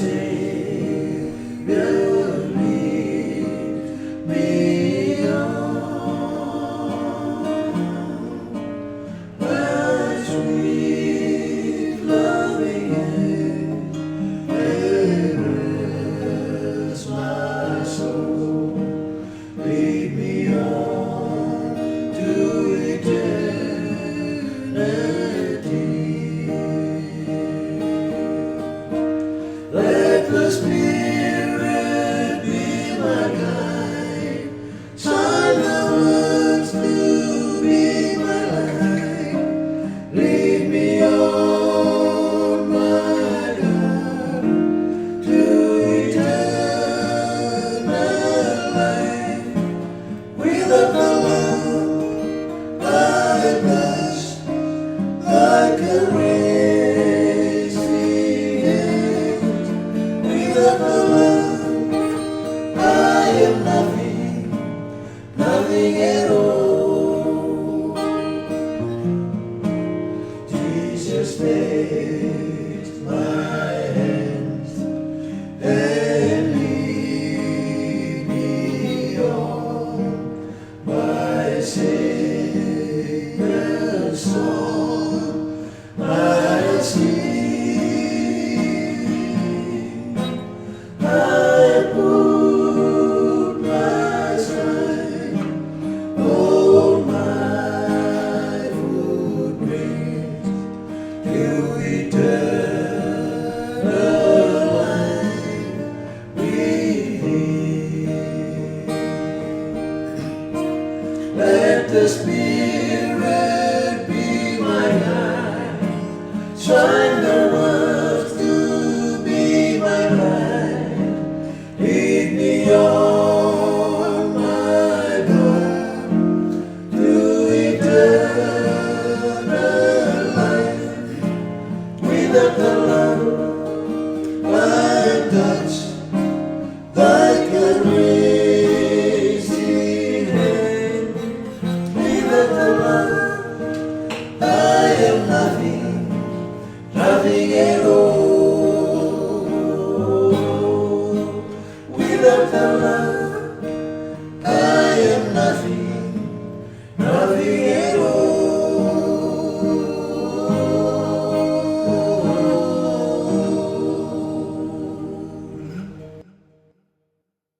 Savior, lead me on. Where sweet loving end rests my soul. Lead me on to eternity. Let the Spirit be my guide, shine the words to be my light. Lead me on, my God, to eternal life. Without the love I blessed, like a racing end. Without the love I am nothing, nothing at all. Jesus, take my hands and lead me on. My Savior's song I sing. I put my side on my footprints to eternal life with Thee. Let the Spirit be my guide, shine the